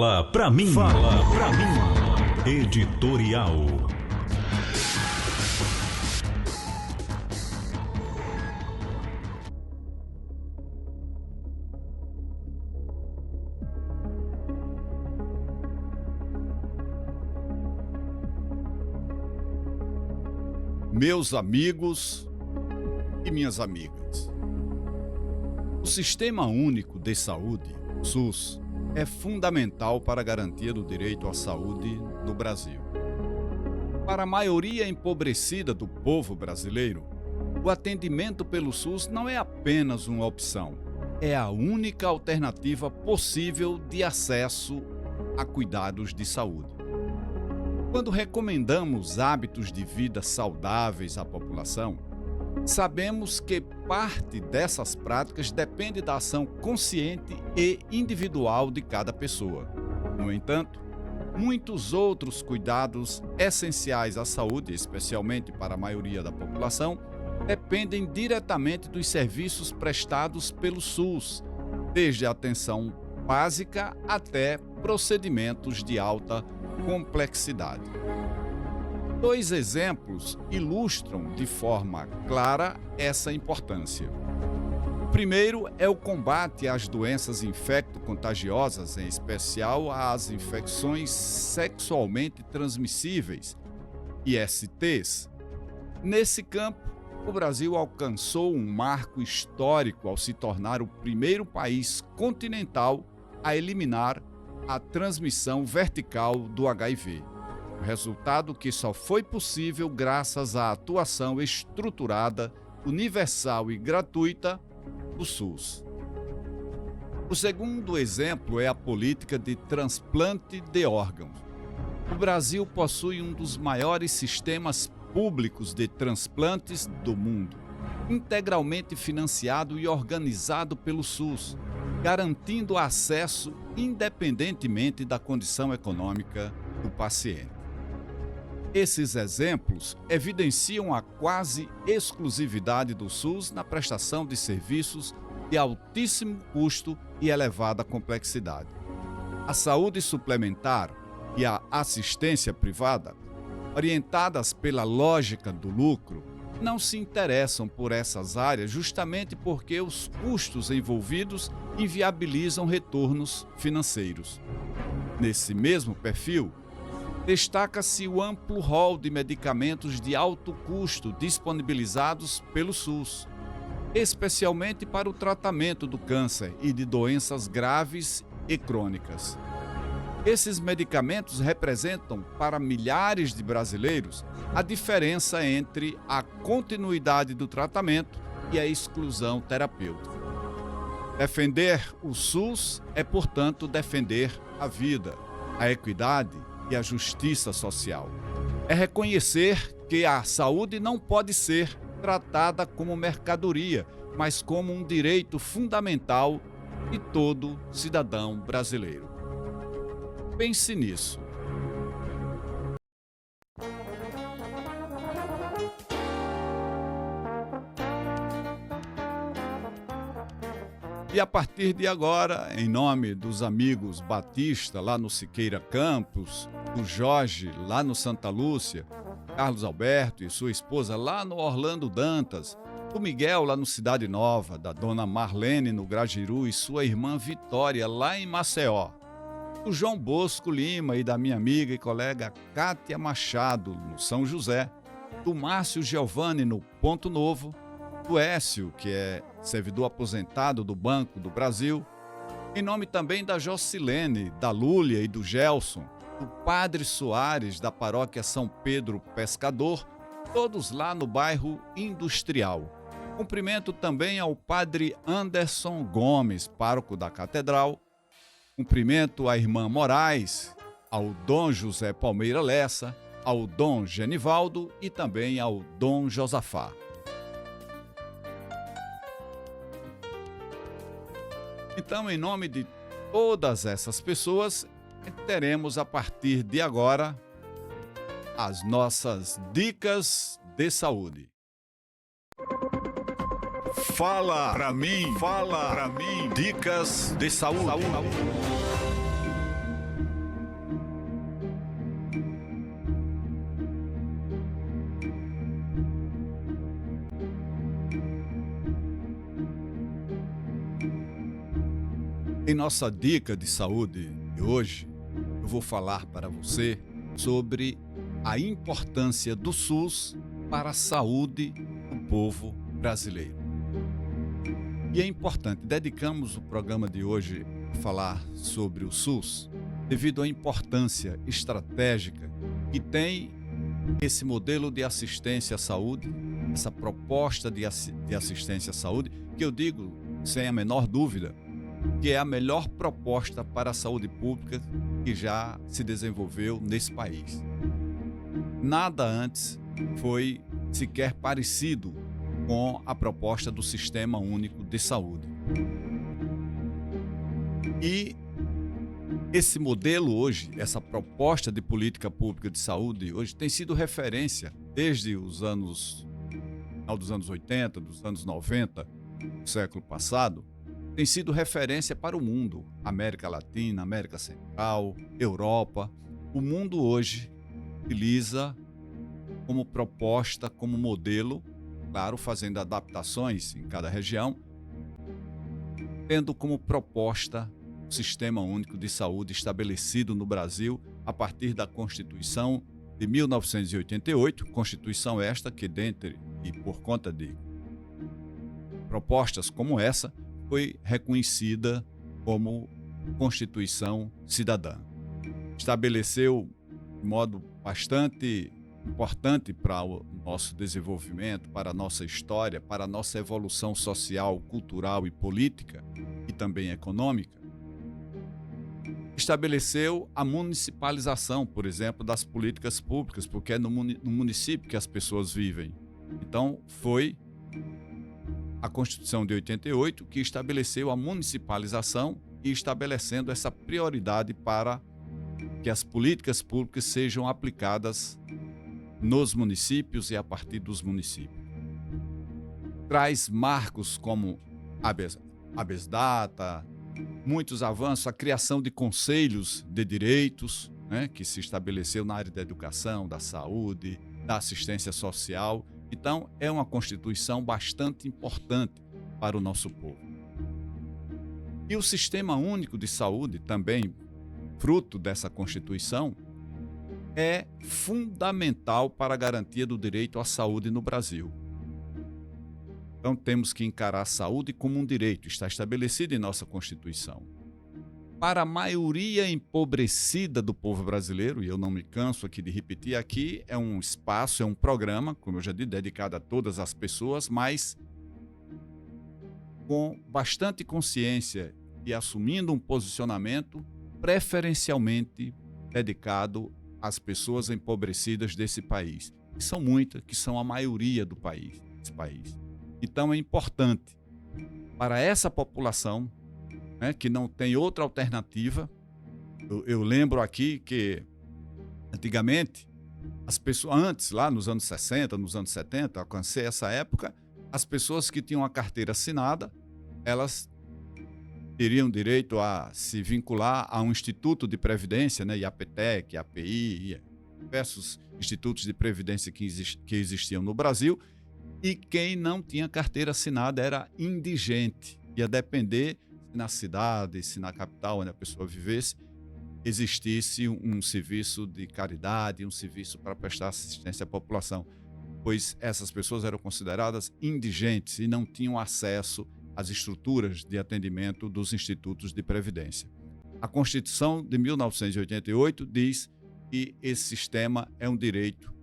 Fala pra mim. Fala pra mim. Editorial. Meus amigos e minhas amigas, o Sistema Único de Saúde, SUS, é fundamental para a garantia do direito à saúde no Brasil. Para a maioria empobrecida do povo brasileiro, o atendimento pelo SUS não é apenas uma opção, é a única alternativa possível de acesso a cuidados de saúde. Quando recomendamos hábitos de vida saudáveis à população, sabemos que parte dessas práticas depende da ação consciente e individual de cada pessoa. No entanto, muitos outros cuidados essenciais à saúde, especialmente para a maioria da população, dependem diretamente dos serviços prestados pelo SUS, desde a atenção básica até procedimentos de alta complexidade. Dois exemplos ilustram de forma clara essa importância. O primeiro é o combate às doenças infecto-contagiosas, em especial às infecções sexualmente transmissíveis, ISTs. Nesse campo, o Brasil alcançou um marco histórico ao se tornar o primeiro país continental a eliminar a transmissão vertical do HIV. Resultado que só foi possível graças à atuação estruturada, universal e gratuita do SUS. O segundo exemplo é a política de transplante de órgãos. O Brasil possui um dos maiores sistemas públicos de transplantes do mundo, integralmente financiado e organizado pelo SUS, garantindo acesso independentemente da condição econômica do paciente. Esses exemplos evidenciam a quase exclusividade do SUS na prestação de serviços de altíssimo custo e elevada complexidade. A saúde suplementar e a assistência privada, orientadas pela lógica do lucro, não se interessam por essas áreas justamente porque os custos envolvidos inviabilizam retornos financeiros. Nesse mesmo perfil, destaca-se o amplo rol de medicamentos de alto custo disponibilizados pelo SUS, especialmente para o tratamento do câncer e de doenças graves e crônicas. Esses medicamentos representam, para milhares de brasileiros, a diferença entre a continuidade do tratamento e a exclusão terapêutica. Defender o SUS é, portanto, defender a vida, a equidade e a justiça social. É reconhecer que a saúde não pode ser tratada como mercadoria, mas como um direito fundamental de todo cidadão brasileiro. Pense nisso. E a partir de agora, em nome dos amigos Batista, lá no Siqueira Campos, do Jorge, lá no Santa Lúcia, Carlos Alberto e sua esposa, lá no Orlando Dantas, do Miguel, lá no Cidade Nova, da dona Marlene, no Grajiru, e sua irmã Vitória, lá em Maceió, do João Bosco Lima e da minha amiga e colega Cátia Machado, no São José, do Márcio Giovanni, no Ponto Novo, do Écio, que é servidor aposentado do Banco do Brasil, em nome também da Jocilene, da Lúlia e do Gelson, do Padre Soares, da Paróquia São Pedro Pescador, todos lá no bairro Industrial. Cumprimento também ao Padre Anderson Gomes, pároco da Catedral. Cumprimento à irmã Moraes, ao Dom José Palmeira Lessa, ao Dom Genivaldo e também ao Dom Josafá. Então, em nome de todas essas pessoas, teremos a partir de agora as nossas dicas de saúde. Fala pra mim, dicas de saúde. Em nossa dica de saúde de hoje, eu vou falar para você sobre a importância do SUS para a saúde do povo brasileiro. E é importante, dedicamos o programa de hoje a falar sobre o SUS devido à importância estratégica que tem esse modelo de assistência à saúde, essa proposta de assistência à saúde, que eu digo sem a menor dúvida que é a melhor proposta para a saúde pública que já se desenvolveu nesse país. Nada antes foi sequer parecido com a proposta do Sistema Único de Saúde. E esse modelo hoje, essa proposta de política pública de saúde hoje tem sido referência desde os anos, final dos anos 80, dos anos 90, do século passado, tem sido referência para o mundo, América Latina, América Central, Europa. O mundo hoje utiliza como proposta, como modelo, claro, fazendo adaptações em cada região, tendo como proposta o Sistema Único de Saúde estabelecido no Brasil a partir da Constituição de 1988, Constituição esta que, dentre e por conta de propostas como essa, foi reconhecida como Constituição Cidadã. Estabeleceu de modo bastante importante para o nosso desenvolvimento, para a nossa história, para a nossa evolução social, cultural e política, e também econômica. Estabeleceu a municipalização, por exemplo, das políticas públicas, porque é no município que as pessoas vivem. Então, foi a Constituição de 88 que estabeleceu a municipalização e estabelecendo essa prioridade para que as políticas públicas sejam aplicadas nos municípios e a partir dos municípios. Traz marcos como habeas data, muitos avanços, a criação de conselhos de direitos, que se estabeleceu na área da educação, da saúde, da assistência social. Então, é uma Constituição bastante importante para o nosso povo. E o Sistema Único de Saúde, também fruto dessa Constituição, é fundamental para a garantia do direito à saúde no Brasil. Então, temos que encarar a saúde como um direito, está estabelecido em nossa Constituição. Para a maioria empobrecida do povo brasileiro, e eu não me canso aqui de repetir, aqui é um espaço, é um programa, como eu já disse, dedicado a todas as pessoas, mas com bastante consciência e assumindo um posicionamento preferencialmente dedicado às pessoas empobrecidas desse país, que são muitas, que são a maioria do país, desse país. Então é importante para essa população, que não tem outra alternativa. Eu lembro aqui que antigamente, as pessoas, antes, lá nos anos 60, nos anos 70, alcancei essa época, as pessoas que tinham a carteira assinada, elas teriam direito a se vincular a um instituto de previdência, IAPTEC, API, diversos institutos de previdência que existiam no Brasil, e quem não tinha carteira assinada era indigente, ia depender se na cidade, se na capital onde a pessoa vivesse, existisse um serviço de caridade, um serviço para prestar assistência à população, pois essas pessoas eram consideradas indigentes e não tinham acesso às estruturas de atendimento dos institutos de previdência. A Constituição de 1988 diz que esse sistema é um direito,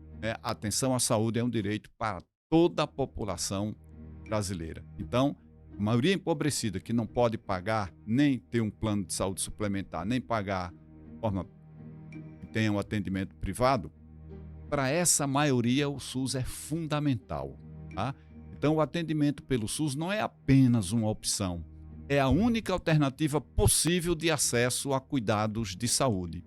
a atenção à saúde é um direito para toda a população brasileira. Então, a maioria empobrecida que não pode pagar, nem ter um plano de saúde suplementar, nem pagar de forma que tenha um atendimento privado, para essa maioria o SUS é fundamental. Tá? Então, o atendimento pelo SUS não é apenas uma opção, é a única alternativa possível de acesso a cuidados de saúde.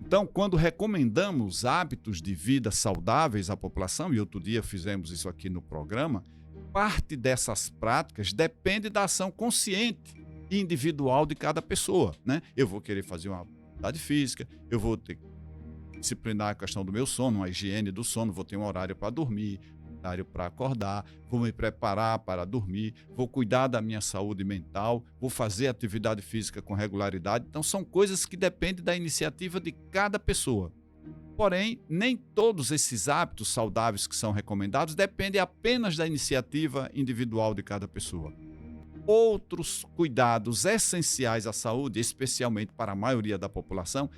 Então, quando recomendamos hábitos de vida saudáveis à população, e outro dia fizemos isso aqui no programa, parte dessas práticas depende da ação consciente e individual de cada pessoa, né? Eu vou querer fazer uma atividade física, eu vou ter que disciplinar a questão do meu sono, a higiene do sono, vou ter um horário para dormir, horário para acordar, vou me preparar para dormir, vou cuidar da minha saúde mental, vou fazer atividade física com regularidade. Então, são coisas que dependem da iniciativa de cada pessoa. Porém, nem todos esses hábitos saudáveis que são recomendados dependem apenas da iniciativa individual de cada pessoa. Outros cuidados essenciais à saúde, especialmente para a maioria da população,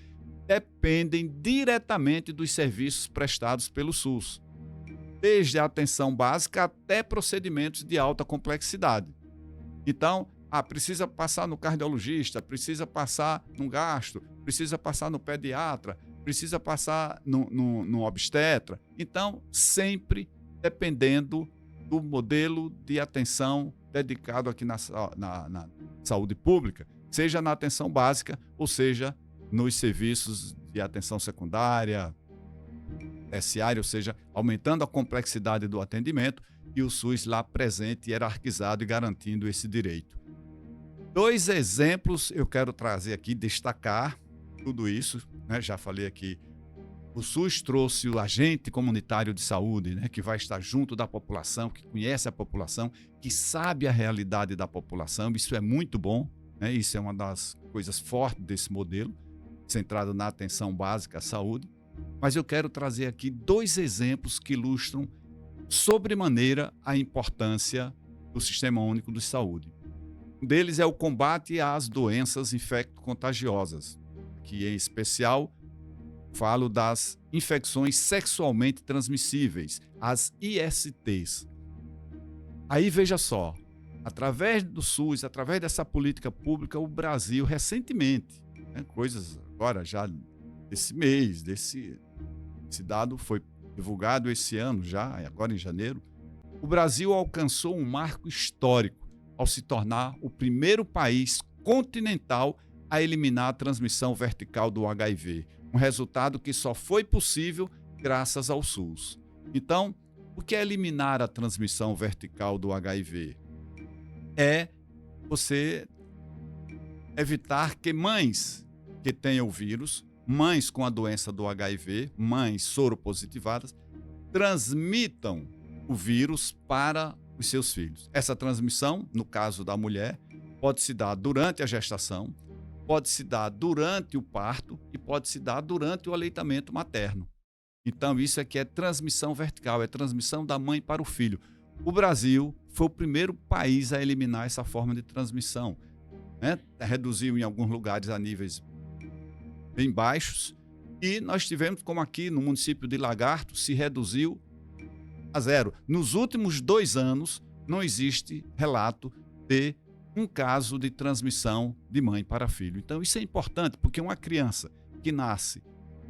dependem diretamente dos serviços prestados pelo SUS, desde a atenção básica até procedimentos de alta complexidade. Então, precisa passar no cardiologista, precisa passar no gastro, precisa passar no pediatra, precisa passar no obstetra. Então, sempre dependendo do modelo de atenção dedicado aqui na saúde pública, seja na atenção básica ou seja nos serviços de atenção secundária, terciária, ou seja, aumentando a complexidade do atendimento e o SUS lá presente, hierarquizado e garantindo esse direito. 2 exemplos eu quero trazer aqui, destacar tudo isso, né? Já falei aqui, o SUS trouxe o agente comunitário de saúde, né? Que vai estar junto da população, que conhece a população, que sabe a realidade da população. Isso é muito bom, né? Isso é uma das coisas fortes desse modelo, centrado na atenção básica à saúde. Mas eu quero trazer aqui 2 exemplos que ilustram sobremaneira a importância do Sistema Único de Saúde. Um deles é o combate às doenças infecto-contagiosas, que em especial falo das infecções sexualmente transmissíveis, as ISTs. Aí veja só, através do SUS, através dessa política pública, o Brasil recentemente, né, coisas agora já desse mês, esse dado foi divulgado esse ano já, agora em janeiro, o Brasil alcançou um marco histórico ao se tornar o primeiro país continental a eliminar a transmissão vertical do HIV, um resultado que só foi possível graças ao SUS. Então, o que é eliminar a transmissão vertical do HIV? É você evitar que mães que tenham o vírus, mães com a doença do HIV, mães soropositivadas, transmitam o vírus para os seus filhos. Essa transmissão, no caso da mulher, pode se dar durante a gestação, pode se dar durante o parto e pode se dar durante o aleitamento materno. Então, isso aqui é transmissão vertical, é transmissão da mãe para o filho. O Brasil foi o primeiro país a eliminar essa forma de transmissão, né? Reduziu em alguns lugares a níveis bem baixos e nós tivemos, como aqui no município de Lagarto, se reduziu a 0. Nos últimos 2 anos, não existe relato de um caso de transmissão de mãe para filho. Então, isso é importante, porque uma criança que nasce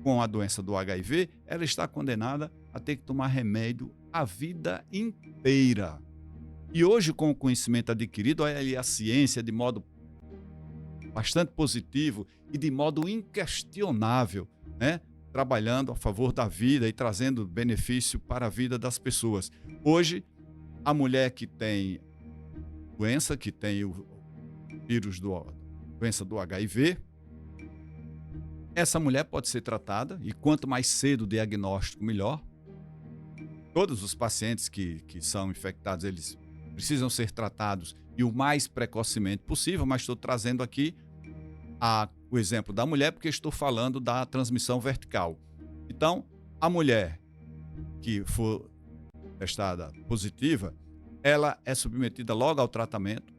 com a doença do HIV, ela está condenada a ter que tomar remédio a vida inteira. E hoje, com o conhecimento adquirido, a ciência, de modo bastante positivo e de modo inquestionável, né, trabalhando a favor da vida e trazendo benefício para a vida das pessoas. Hoje, a mulher que tem doença, que tem o vírus doença do HIV, essa mulher pode ser tratada e quanto mais cedo o diagnóstico, melhor. Todos os pacientes que são infectados, eles precisam ser tratados e o mais precocemente possível, mas estou trazendo aqui o exemplo da mulher porque estou falando da transmissão vertical. Então, a mulher que for testada positiva, ela é submetida logo ao tratamento.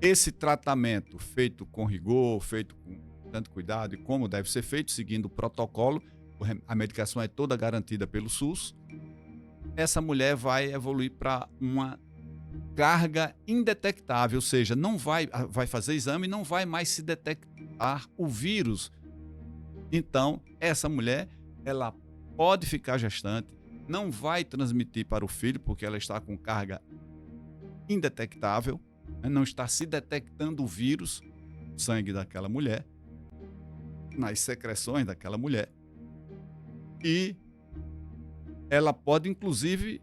Esse tratamento feito com rigor, feito com tanto cuidado e como deve ser feito, seguindo o protocolo, a medicação é toda garantida pelo SUS. Essa mulher vai evoluir para uma carga indetectável, ou seja, não vai fazer exame e não vai mais se detectar o vírus. Então, essa mulher, ela pode ficar gestante, não vai transmitir para o filho, porque ela está com carga indetectável, né? Não está se detectando o vírus no sangue daquela mulher, nas secreções daquela mulher. E ela pode, inclusive,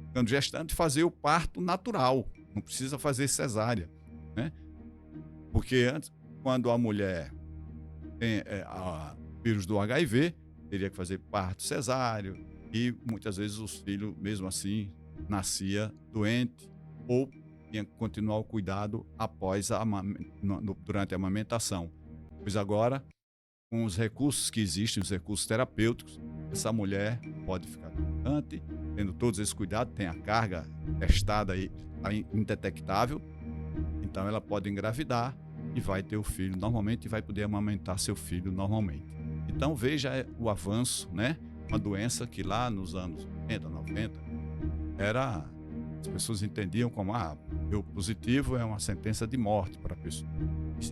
ficando gestante, fazer o parto natural, não precisa fazer cesárea, né? Porque antes, quando a mulher tem o vírus do HIV, teria que fazer parto cesáreo, e muitas vezes os filhos, mesmo assim, nascia doente ou tinha que continuar o cuidado após durante a amamentação. Pois agora, com os recursos que existem, os recursos terapêuticos, essa mulher pode ficar gestante, tendo todos esses cuidados, tem a carga testada e tá indetectável, então ela pode engravidar e vai ter o filho normalmente e vai poder amamentar seu filho normalmente. Então veja o avanço, né? Uma doença que lá nos anos 80, 90, as pessoas entendiam como o positivo é uma sentença de morte para a pessoa.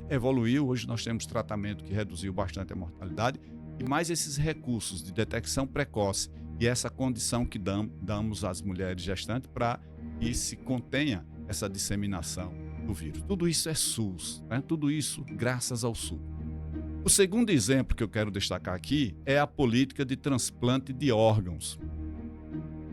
Evoluiu, hoje nós temos tratamento que reduziu bastante a mortalidade e mais esses recursos de detecção precoce e essa condição que damos às mulheres gestantes para que se contenha essa disseminação do vírus. Tudo isso é SUS, né? Tudo isso graças ao SUS. O segundo exemplo que eu quero destacar aqui é a política de transplante de órgãos.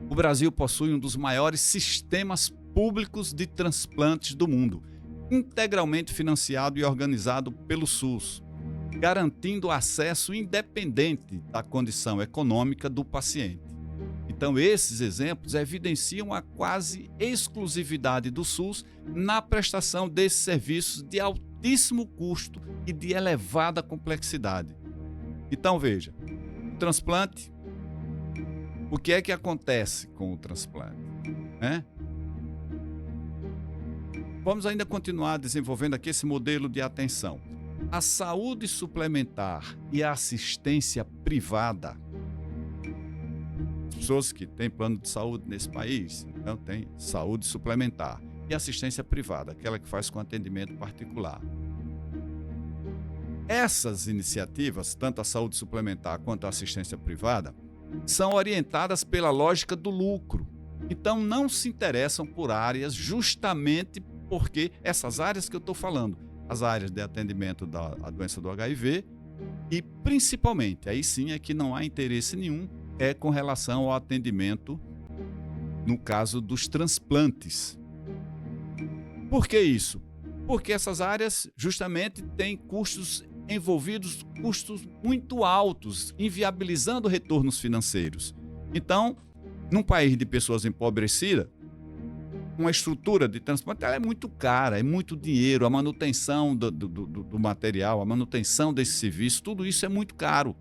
O Brasil possui um dos maiores sistemas públicos de transplantes do mundo, integralmente financiado e organizado pelo SUS, garantindo acesso independente da condição econômica do paciente. Então, esses exemplos evidenciam a quase exclusividade do SUS na prestação desses serviços de altíssimo custo e de elevada complexidade. Então, veja, o transplante, o que é que acontece com o transplante, né? Vamos ainda continuar desenvolvendo aqui esse modelo de atenção. A saúde suplementar e a assistência privada. As pessoas que têm plano de saúde nesse país, então tem saúde suplementar e assistência privada, aquela que faz com atendimento particular. Essas iniciativas, tanto a saúde suplementar quanto a assistência privada, são orientadas pela lógica do lucro. Então não se interessam por áreas justamente porque essas áreas que eu estou falando, as áreas de atendimento da doença do HIV e principalmente, aí sim é que não há interesse nenhum, é com relação ao atendimento no caso dos transplantes. Por que isso? Porque essas áreas justamente têm custos envolvidos, custos muito altos, inviabilizando retornos financeiros. Então, num país de pessoas empobrecidas, uma estrutura de transplante é muito cara, é muito dinheiro, a manutenção do material, a manutenção desse serviço, tudo isso é muito caro.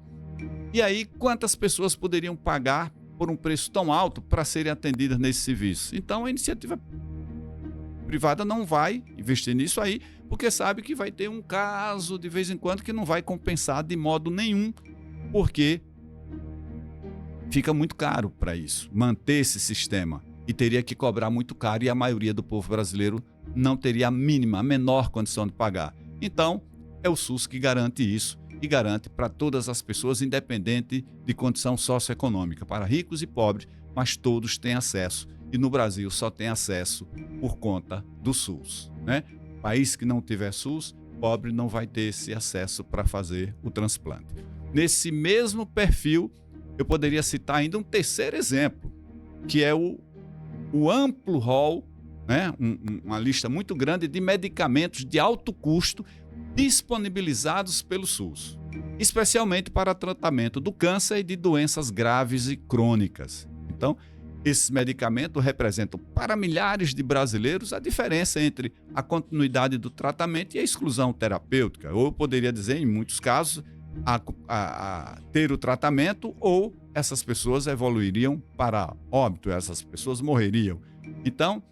E aí, quantas pessoas poderiam pagar por um preço tão alto para serem atendidas nesse serviço? Então, a iniciativa privada não vai investir nisso aí, porque sabe que vai ter um caso de vez em quando que não vai compensar de modo nenhum, porque fica muito caro para isso, manter esse sistema. E teria que cobrar muito caro e a maioria do povo brasileiro não teria a mínima, a menor condição de pagar. Então, é o SUS que garante isso e garante para todas as pessoas, independente de condição socioeconômica, para ricos e pobres, mas todos têm acesso. E no Brasil só tem acesso por conta do SUS, né? País que não tiver SUS, pobre não vai ter esse acesso para fazer o transplante. Nesse mesmo perfil, eu poderia citar ainda um terceiro exemplo, que é o amplo rol, né? Uma lista muito grande de medicamentos de alto custo disponibilizados pelo SUS, especialmente para tratamento do câncer e de doenças graves e crônicas. Então, esses medicamentos representam para milhares de brasileiros a diferença entre a continuidade do tratamento e a exclusão terapêutica, ou eu poderia dizer, em muitos casos, a ter o tratamento ou essas pessoas evoluiriam para óbito, essas pessoas morreriam. Então,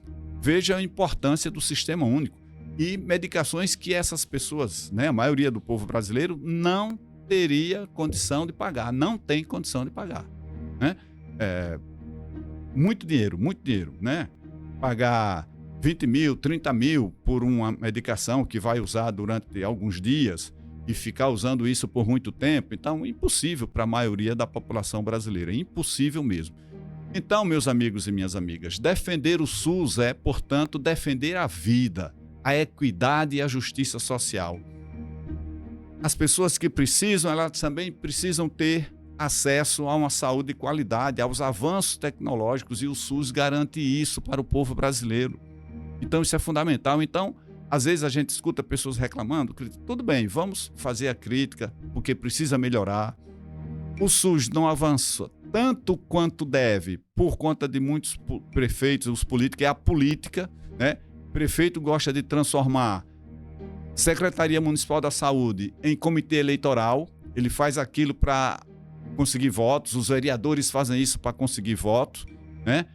veja a importância do sistema único e medicações que essas pessoas, né, a maioria do povo brasileiro, não teria condição de pagar, não tem condição de pagar, né? Muito dinheiro, né? Pagar 20 mil, 30 mil por uma medicação que vai usar durante alguns dias e ficar usando isso por muito tempo, então impossível para a maioria da população brasileira, impossível mesmo. Então, meus amigos e minhas amigas, defender o SUS é, portanto, defender a vida, a equidade e a justiça social. As pessoas que precisam, elas também precisam ter acesso a uma saúde de qualidade, aos avanços tecnológicos, e o SUS garante isso para o povo brasileiro. Então, isso é fundamental. Então, às vezes a gente escuta pessoas reclamando, tudo bem, vamos fazer a crítica, porque precisa melhorar. O SUS não avança tanto quanto deve, por conta de muitos prefeitos, os políticos, é a política, né? Prefeito gosta de transformar Secretaria Municipal da Saúde em comitê eleitoral, ele faz aquilo para conseguir votos, os vereadores fazem isso para conseguir votos, né?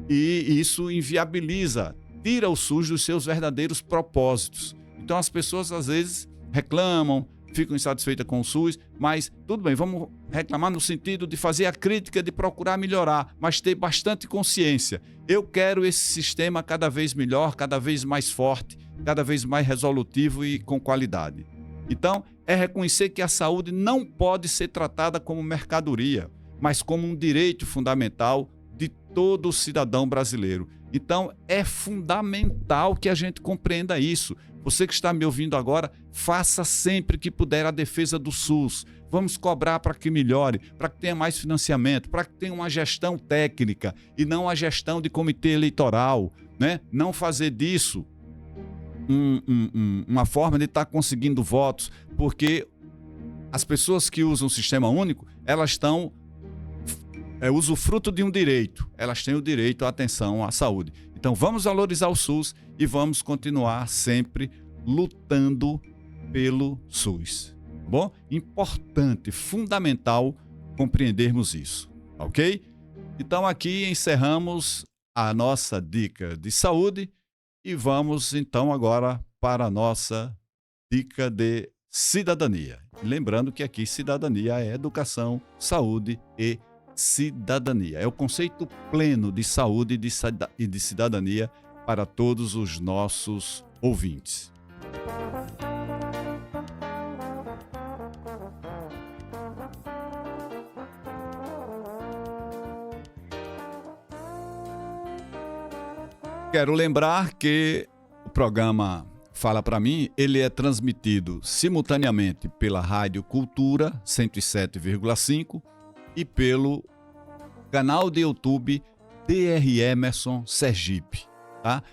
E isso inviabiliza, tira o SUS dos seus verdadeiros propósitos. Então as pessoas às vezes reclamam, ficam insatisfeitas com o SUS, mas tudo bem, vamos reclamar no sentido de fazer a crítica, de procurar melhorar, mas ter bastante consciência. Eu quero esse sistema cada vez melhor, cada vez mais forte, cada vez mais resolutivo e com qualidade. Então, é reconhecer que a saúde não pode ser tratada como mercadoria, mas como um direito fundamental de todo cidadão brasileiro. Então, é fundamental que a gente compreenda isso. Você que está me ouvindo agora, faça sempre que puder a defesa do SUS. Vamos cobrar para que melhore, para que tenha mais financiamento, para que tenha uma gestão técnica e não a gestão de comitê eleitoral, né? Não fazer disso uma forma de estar conseguindo votos, porque as pessoas que usam o sistema único, elas estão usufruto de um direito, elas têm o direito à atenção à saúde. Então vamos valorizar o SUS e vamos continuar sempre lutando pelo SUS. Bom? Importante, fundamental compreendermos isso, ok? Então aqui encerramos a nossa dica de saúde e vamos então agora para a nossa dica de cidadania. Lembrando que aqui cidadania é educação, saúde e cidadania. É o conceito pleno de saúde e de cidadania para todos os nossos ouvintes. Quero lembrar que o programa Fala Pra Mim, ele é transmitido simultaneamente pela Rádio Cultura 107,5 e pelo canal de YouTube DR Emerson Sergipe, tá?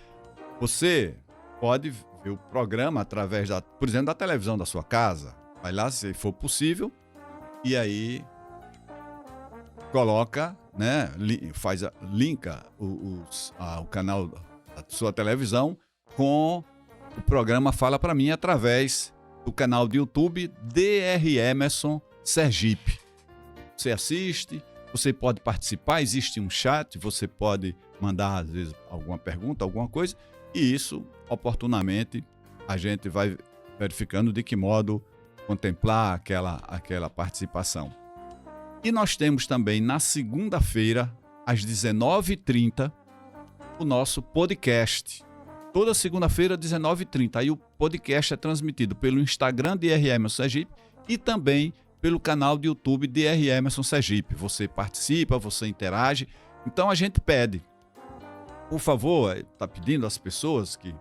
Você pode ver o programa através, por exemplo, da televisão da sua casa. Vai lá, se for possível, e aí coloca, né, linka o canal da sua televisão com o programa Fala Pra Mim através do canal de YouTube DR Emerson Sergipe. Você assiste, você pode participar, existe um chat, você pode mandar às vezes alguma pergunta, alguma coisa, e isso, oportunamente, a gente vai verificando de que modo contemplar aquela participação. E nós temos também na segunda-feira, às 19h30, o nosso podcast. Toda segunda-feira, 19h30. Aí o podcast é transmitido pelo Instagram de DR Emerson Sergipe e também pelo canal de YouTube de DR Emerson Sergipe. Você participa, você interage. Então a gente pede, por favor, está pedindo às pessoas que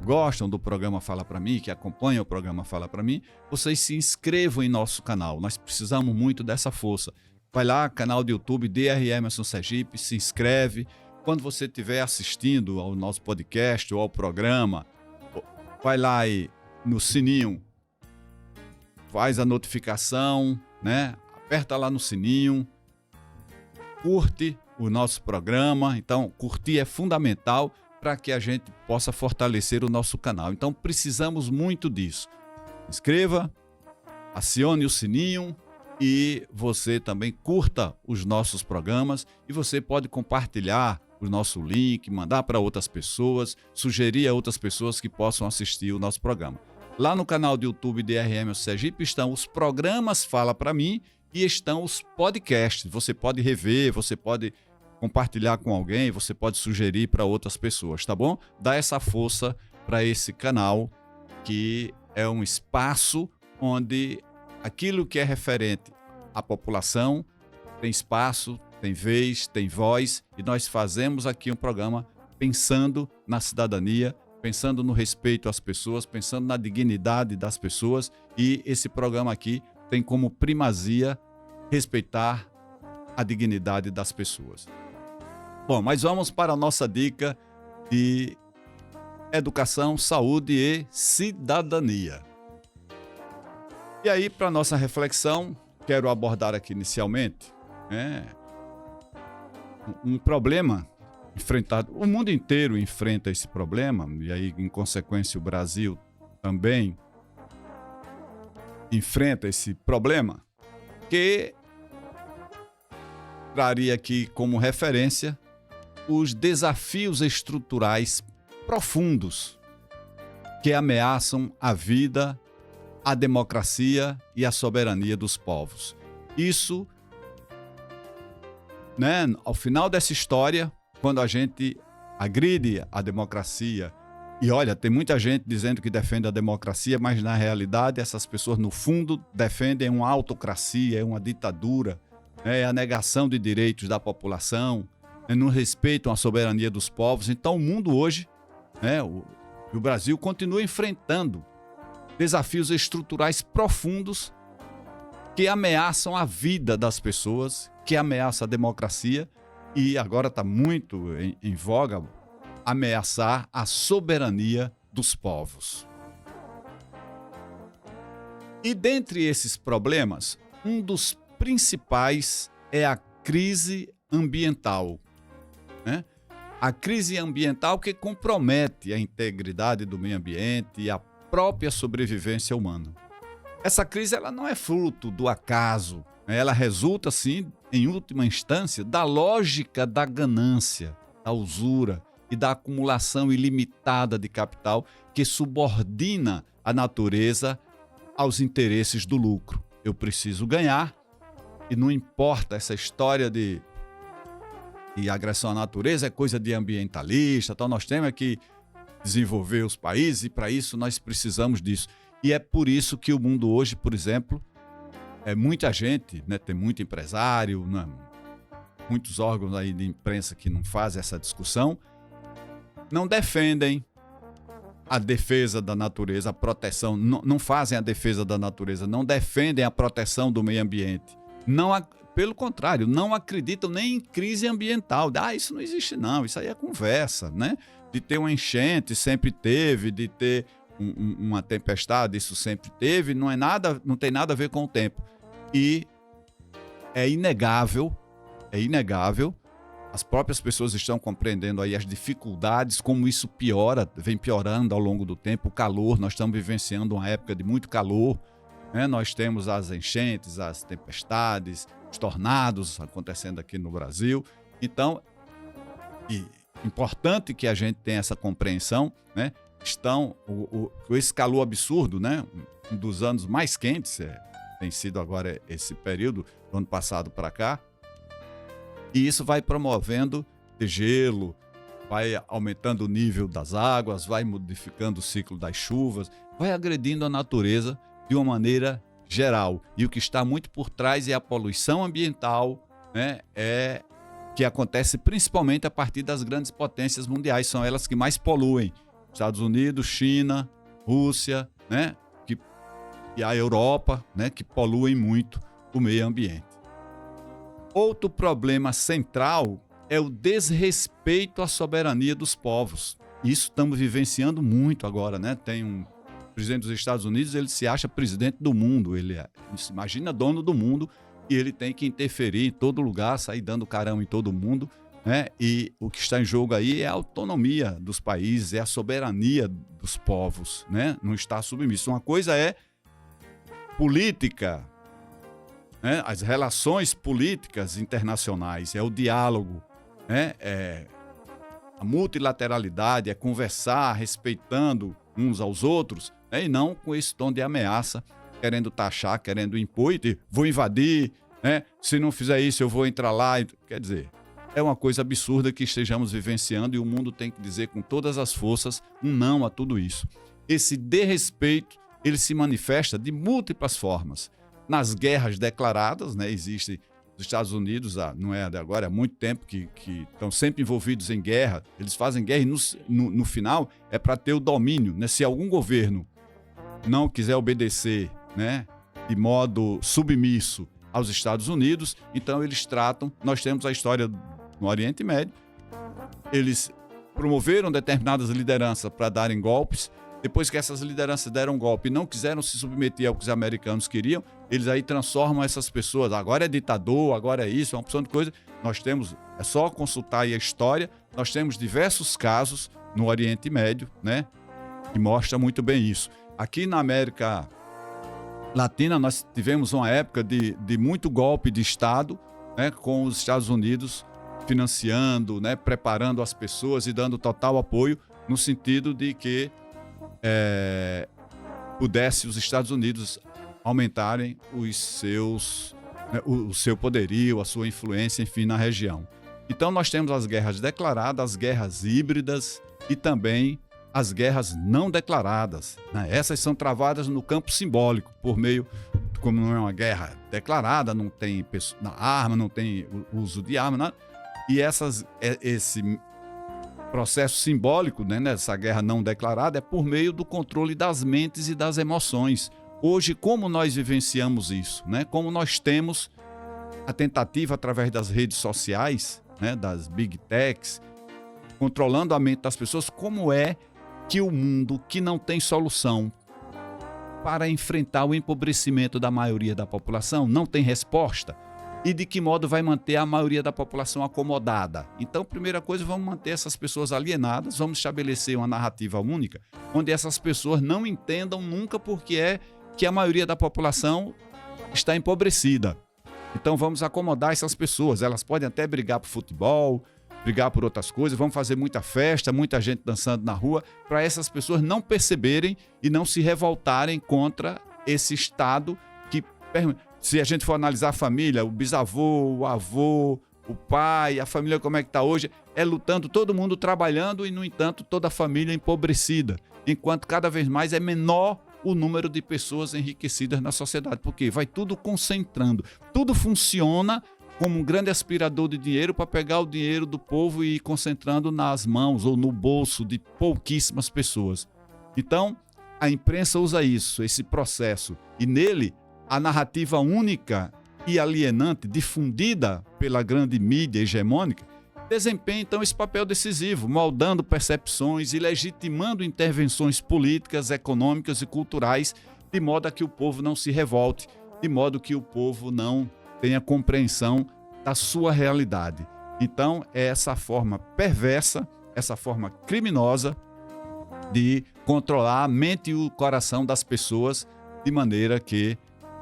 gostam do programa Fala Pra Mim, que acompanham o programa Fala Pra Mim, vocês se inscrevam em nosso canal. Nós precisamos muito dessa força. Vai lá, canal do YouTube DR Emerson Sergipe, se inscreve. Quando você estiver assistindo ao nosso podcast ou ao programa, vai lá aí no sininho, faz a notificação, né? Aperta lá no sininho, curte o nosso programa. Então, curtir é fundamental para que a gente possa fortalecer o nosso canal. Então, precisamos muito disso. Inscreva, acione o sininho e você também curta os nossos programas e você pode compartilhar o nosso link, mandar para outras pessoas, sugerir a outras pessoas que possam assistir o nosso programa. Lá no canal do YouTube DR Emerson Sergipe estão os programas Fala Pra Mim e estão os podcasts. Você pode rever, você pode compartilhar com alguém, você pode sugerir para outras pessoas, tá bom? Dá essa força para esse canal, que é um espaço onde aquilo que é referente à população tem espaço, tem vez, tem voz, e nós fazemos aqui um programa pensando na cidadania, pensando no respeito às pessoas, pensando na dignidade das pessoas, e esse programa aqui tem como primazia respeitar a dignidade das pessoas. Bom, mas vamos para a nossa dica de educação, saúde e cidadania. E aí, para a nossa reflexão, quero abordar aqui inicialmente, um problema enfrentado. O mundo inteiro enfrenta esse problema, e aí, em consequência, o Brasil também enfrenta esse problema, que traria aqui como referência os desafios estruturais profundos que ameaçam a vida, a democracia e a soberania dos povos. Isso, né, ao final dessa história, quando a gente agride a democracia, e olha, tem muita gente dizendo que defende a democracia, mas na realidade essas pessoas no fundo defendem uma autocracia, uma ditadura, é a negação de direitos da população, não respeitam a soberania dos povos. Então o mundo hoje, o Brasil continua enfrentando desafios estruturais profundos que ameaçam a vida das pessoas, que ameaçam a democracia e agora está muito em voga ameaçar a soberania dos povos. E dentre esses problemas, um dos principais é a crise ambiental, né? A crise ambiental que compromete a integridade do meio ambiente e a própria sobrevivência humana. Essa crise ela não é fruto do acaso, né? Ela resulta, sim, em última instância, da lógica da ganância, da usura e da acumulação ilimitada de capital que subordina a natureza aos interesses do lucro. Eu preciso ganhar e não importa essa história de agressão à natureza, é coisa de ambientalista, então nós temos que desenvolver os países e para isso nós precisamos disso. E é por isso que o mundo hoje, por exemplo, muita gente, né, tem muito empresário, né, muitos órgãos aí de imprensa que não fazem essa discussão, não defendem a defesa da natureza, a proteção, não fazem a defesa da natureza, não defendem a proteção do meio ambiente. Pelo contrário, não acreditam nem em crise ambiental. Isso não existe não, isso aí é conversa, né? De ter uma enchente, sempre teve, de ter uma tempestade, isso sempre teve, não tem nada a ver com o tempo. E é inegável, as próprias pessoas estão compreendendo aí as dificuldades, como isso vem piorando ao longo do tempo, o calor, nós estamos vivenciando uma época de muito calor, né? Nós temos as enchentes, as tempestades, os tornados acontecendo aqui no Brasil. Então, importante que a gente tenha essa compreensão, né? Esse calor absurdo, né? Um dos anos mais quentes, tem sido agora esse período, do ano passado para cá, e isso vai promovendo degelo, vai aumentando o nível das águas, vai modificando o ciclo das chuvas, vai agredindo a natureza de uma maneira geral. E o que está muito por trás é a poluição ambiental, né? Que acontece principalmente a partir das grandes potências mundiais, são elas que mais poluem. Estados Unidos, China, Rússia, né? E a Europa, né? Que poluem muito o meio ambiente. Outro problema central é o desrespeito à soberania dos povos. Isso estamos vivenciando muito agora, né? Tem um presidente dos Estados Unidos, ele se acha presidente do mundo, ele se imagina dono do mundo e ele tem que interferir em todo lugar, sair dando carão em todo mundo, né? E o que está em jogo aí é a autonomia dos países, é a soberania dos povos, né? Não está submisso. Uma coisa é política, né? As relações políticas internacionais, é o diálogo, né? É a multilateralidade, é conversar respeitando uns aos outros, né? E não com esse tom de ameaça, querendo taxar, querendo impor, e vou invadir, né? Se não fizer isso eu vou entrar lá. Quer dizer, é uma coisa absurda que estejamos vivenciando e o mundo tem que dizer com todas as forças um não a tudo isso. Esse desrespeito, ele se manifesta de múltiplas formas. Nas guerras declaradas, né? Existe os Estados Unidos, não é de agora, há muito tempo que estão sempre envolvidos em guerra. Eles fazem guerra e no final é para ter o domínio, né? Se algum governo não quiser obedecer, né, de modo submisso aos Estados Unidos, então eles tratam. Nós temos a história no Oriente Médio. Eles promoveram determinadas lideranças para darem golpes. Depois que essas lideranças deram golpe e não quiseram se submeter ao que os americanos queriam, eles aí transformam essas pessoas. Agora é ditador, agora é isso, é uma opção de coisa. Nós temos É só consultar aí a história. Nós temos diversos casos no Oriente Médio, né, que mostra muito bem isso. Aqui na América Latina, nós tivemos uma época de muito golpe de Estado, né, com os Estados Unidos financiando, né, preparando as pessoas e dando total apoio no sentido de que pudesse os Estados Unidos aumentarem o seu poderio, a sua influência, enfim, na região. Então nós temos as guerras declaradas, as guerras híbridas e também as guerras não declaradas, né? Essas são travadas no campo simbólico, por meio, como não é uma guerra declarada, não tem arma, não tem uso de arma, nada. E esse processo simbólico, né, nessa guerra não declarada é por meio do controle das mentes e das emoções. Hoje, como nós vivenciamos isso, né? Como nós temos a tentativa através das redes sociais, né, das big techs, controlando a mente das pessoas, como é que o mundo que não tem solução para enfrentar o empobrecimento da maioria da população não tem resposta? E de que modo vai manter a maioria da população acomodada? Então, primeira coisa, vamos manter essas pessoas alienadas, vamos estabelecer uma narrativa única, onde essas pessoas não entendam nunca porque é que a maioria da população está empobrecida. Então, vamos acomodar essas pessoas. Elas podem até brigar por futebol, brigar por outras coisas, vamos fazer muita festa, muita gente dançando na rua, para essas pessoas não perceberem e não se revoltarem contra esse Estado que, se a gente for analisar a família, o bisavô, o avô, o pai, a família como é que está hoje, é lutando, todo mundo trabalhando e, no entanto, toda a família empobrecida, enquanto cada vez mais é menor o número de pessoas enriquecidas na sociedade, porque vai tudo concentrando, tudo funciona como um grande aspirador de dinheiro para pegar o dinheiro do povo e ir concentrando nas mãos ou no bolso de pouquíssimas pessoas. Então, a imprensa usa isso, esse processo, e nele a narrativa única e alienante difundida pela grande mídia hegemônica desempenha então esse papel decisivo, moldando percepções e legitimando intervenções políticas, econômicas e culturais, de modo a que o povo não se revolte, de modo que o povo não tenha compreensão da sua realidade. Então, é essa forma perversa, essa forma criminosa de controlar a mente e o coração das pessoas, de maneira que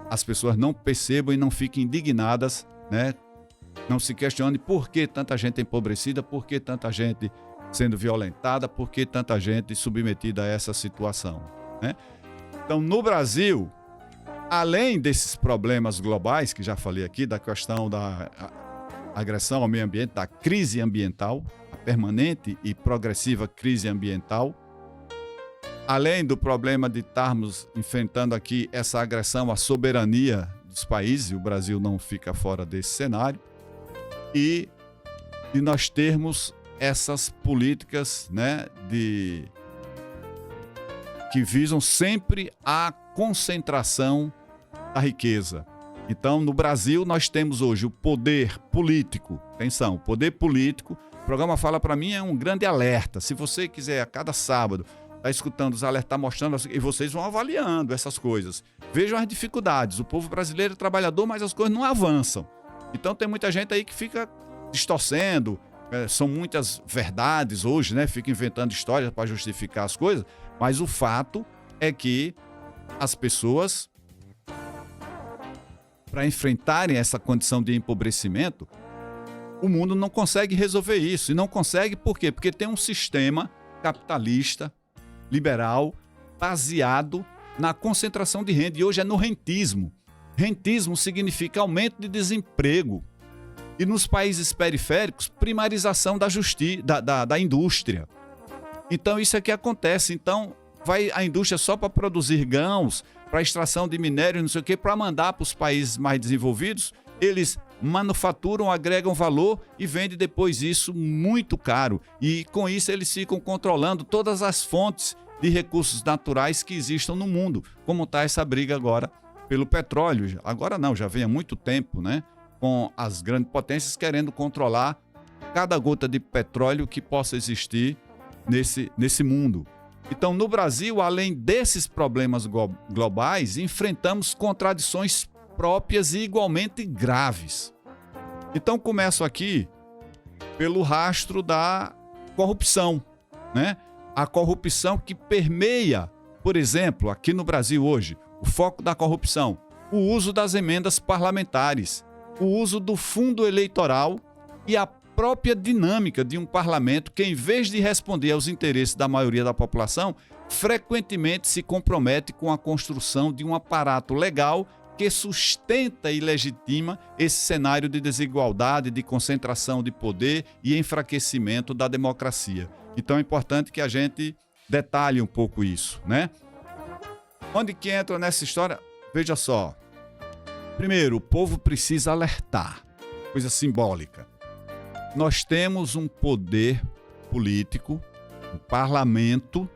as pessoas não percebam e não fiquem indignadas, né? Não se questione por que tanta gente é empobrecida, por que tanta gente sendo violentada, por que tanta gente submetida a essa situação, né? Então, no Brasil, além desses problemas globais, que já falei aqui, da questão da agressão ao meio ambiente, da crise ambiental, a permanente e progressiva crise ambiental, além do problema de estarmos enfrentando aqui essa agressão à soberania dos países, e o Brasil não fica fora desse cenário, e nós termos essas políticas, né, que visam sempre a concentração da riqueza. Então, no Brasil, nós temos hoje o poder político. Atenção, o poder político, o programa Fala Pra Mim é um grande alerta. Se você quiser, a cada sábado, estar escutando os alertas, mostrando, e vocês vão avaliando essas coisas. Vejam as dificuldades. O povo brasileiro é trabalhador, mas as coisas não avançam. Então, tem muita gente aí que fica distorcendo. São muitas verdades hoje, né? Fica inventando histórias para justificar as coisas. Mas o fato é que as pessoas, para enfrentarem essa condição de empobrecimento, o mundo não consegue resolver isso. E não consegue por quê? Porque tem um sistema capitalista, liberal, baseado na concentração de renda. E hoje é no rentismo. Rentismo significa aumento de desemprego. E nos países periféricos, primarização da indústria. Então, isso é que acontece. Então, vai a indústria só para produzir grãos, para extração de minério, não sei o quê, para mandar para os países mais desenvolvidos. Eles manufaturam, agregam valor e vendem depois isso muito caro. E com isso eles ficam controlando todas as fontes de recursos naturais que existam no mundo, como está essa briga agora pelo petróleo. Agora não, já vem há muito tempo, né? Com as grandes potências querendo controlar cada gota de petróleo que possa existir nesse mundo. Então, no Brasil, além desses problemas globais, enfrentamos contradições próprias e igualmente graves. Então, começo aqui pelo rastro da corrupção, né? A corrupção que permeia, por exemplo, aqui no Brasil hoje, o foco da corrupção, o uso das emendas parlamentares, o uso do fundo eleitoral e a própria dinâmica de um parlamento que, em vez de responder aos interesses da maioria da população, frequentemente se compromete com a construção de um aparato legal que sustenta e legitima esse cenário de desigualdade, de concentração de poder e enfraquecimento da democracia. Então é importante que a gente detalhe um pouco isso, né? Onde que entra nessa história? Veja só. Primeiro, o povo precisa alertar, coisa simbólica. Nós temos um poder político, um parlamento.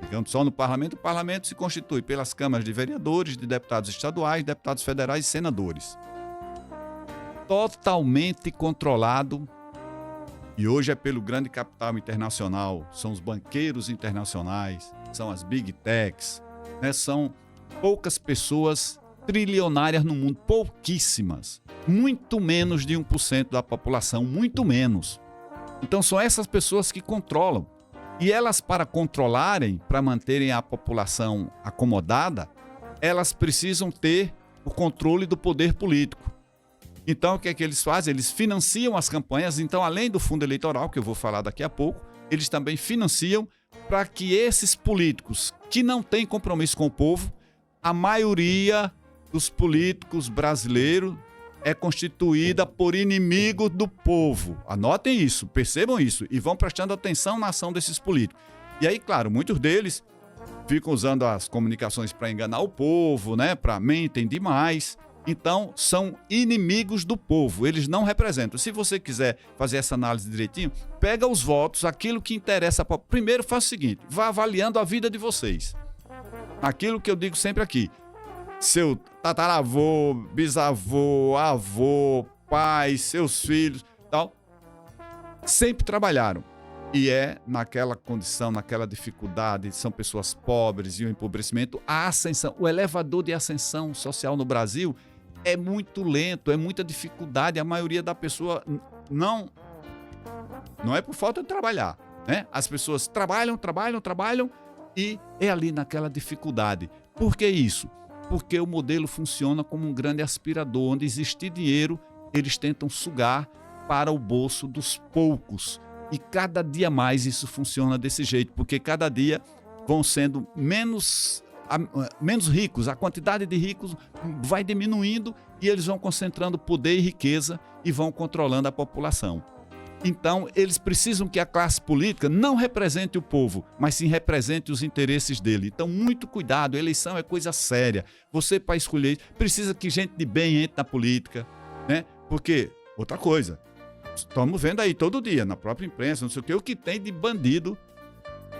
Ficando só no parlamento, o parlamento se constitui pelas câmaras de vereadores, de deputados estaduais, deputados federais e senadores. Totalmente controlado, e hoje é pelo grande capital internacional, são os banqueiros internacionais, são as big techs, né? São poucas pessoas trilionárias no mundo, pouquíssimas, muito menos de 1% da população, muito menos. Então são essas pessoas que controlam. E elas, para controlarem, para manterem a população acomodada, elas precisam ter o controle do poder político. Então, o que é que eles fazem? Eles financiam as campanhas. Então, além do fundo eleitoral, que eu vou falar daqui a pouco, eles também financiam para que esses políticos que não têm compromisso com o povo, a maioria dos políticos brasileiros é constituída por inimigos do povo. Anotem isso, percebam isso e vão prestando atenção na ação desses políticos. E aí, claro, muitos deles ficam usando as comunicações para enganar o povo, né? Para mentem demais. Então, são inimigos do povo, eles não representam. Se você quiser fazer essa análise direitinho, pega os votos, aquilo que interessa. Primeiro, faça o seguinte, vá avaliando a vida de vocês. Aquilo que eu digo sempre aqui. Seu tataravô, bisavô, avô, pai, seus filhos, tal, sempre trabalharam. E é naquela condição, naquela dificuldade, são pessoas pobres e o empobrecimento, a ascensão, o elevador de ascensão social no Brasil é muito lento, é muita dificuldade, a maioria da pessoa não é por falta de trabalhar, né? As pessoas trabalham e é ali naquela dificuldade. Por que isso? Porque o modelo funciona como um grande aspirador, onde existe dinheiro, eles tentam sugar para o bolso dos poucos. E cada dia mais isso funciona desse jeito, porque cada dia vão sendo menos ricos, a quantidade de ricos vai diminuindo e eles vão concentrando poder e riqueza e vão controlando a população. Então, eles precisam que a classe política não represente o povo, mas sim represente os interesses dele. Então, muito cuidado, eleição é coisa séria. Você, para escolher, precisa que gente de bem entre na política, né? Porque, outra coisa, estamos vendo aí todo dia, na própria imprensa, não sei o que tem de bandido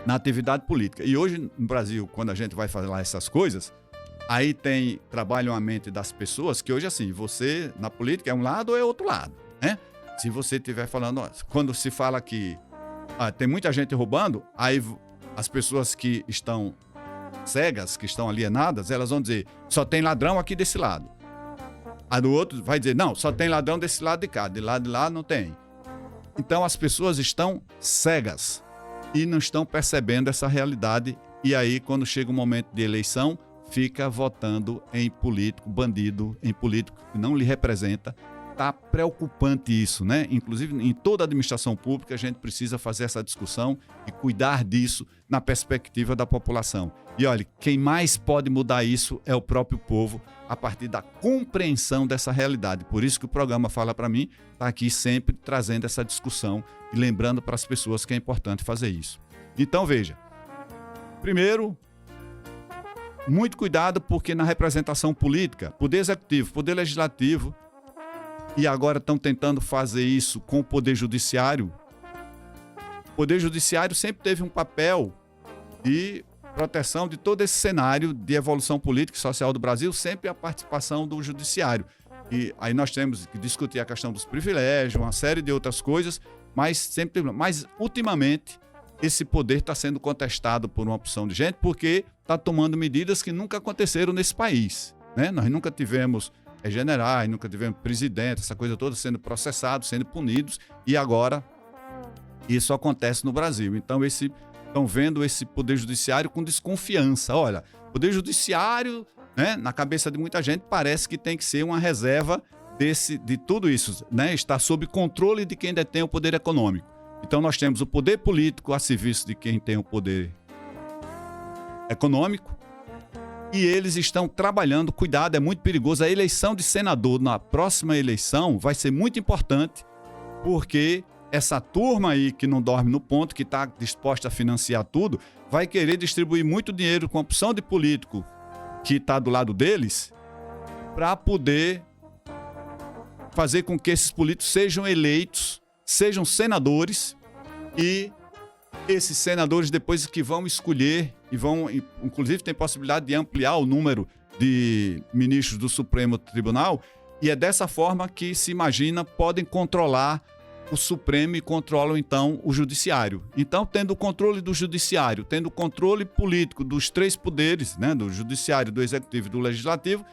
na atividade política. E hoje, no Brasil, quando a gente vai falar essas coisas, aí trabalham a mente das pessoas que hoje, assim, você, na política, é um lado ou é outro lado, né? Se você estiver falando, quando se fala que tem muita gente roubando, aí as pessoas que estão cegas, que estão alienadas, elas vão dizer, só tem ladrão aqui desse lado. A do outro vai dizer, não, só tem ladrão desse lado de cá, de lá não tem. Então as pessoas estão cegas e não estão percebendo essa realidade. E aí, quando chega o momento de eleição, fica votando em político bandido, em político que não lhe representa. Está preocupante isso, né? Inclusive, em toda a administração pública, a gente precisa fazer essa discussão e cuidar disso na perspectiva da população. E olha, quem mais pode mudar isso é o próprio povo, a partir da compreensão dessa realidade. Por isso que o programa Fala Pra Mim está aqui sempre trazendo essa discussão e lembrando para as pessoas que é importante fazer isso. Então, veja, primeiro, muito cuidado, porque na representação política, poder executivo, poder legislativo, e agora estão tentando fazer isso com o Poder Judiciário. O Poder Judiciário sempre teve um papel de proteção de todo esse cenário de evolução política e social do Brasil, sempre a participação do Judiciário. E aí nós temos que discutir a questão dos privilégios, uma série de outras coisas, mas ultimamente esse poder está sendo contestado por uma opção de gente, porque está tomando medidas que nunca aconteceram nesse país, né? Nós nunca tivemos generais, nunca tivemos presidente, essa coisa toda sendo processados, sendo punidos, e agora isso acontece no Brasil. Então, estão vendo esse poder judiciário com desconfiança. Olha, o poder judiciário, né, na cabeça de muita gente, parece que tem que ser uma reserva de tudo isso, né, está sob controle de quem detém o poder econômico. Então, nós temos o poder político a serviço de quem tem o poder econômico, e eles estão trabalhando, cuidado, é muito perigoso. A eleição de senador na próxima eleição vai ser muito importante, porque essa turma aí que não dorme no ponto, que está disposta a financiar tudo, vai querer distribuir muito dinheiro com a opção de político que está do lado deles, para poder fazer com que esses políticos sejam eleitos, sejam senadores, e esses senadores depois que vão escolher e vão, inclusive, tem possibilidade de ampliar o número de ministros do Supremo Tribunal, e é dessa forma que se imagina podem controlar o Supremo e controlam então o Judiciário. Então, tendo o controle do Judiciário, tendo o controle político dos três poderes, né, do Judiciário, do Executivo e do Legislativo,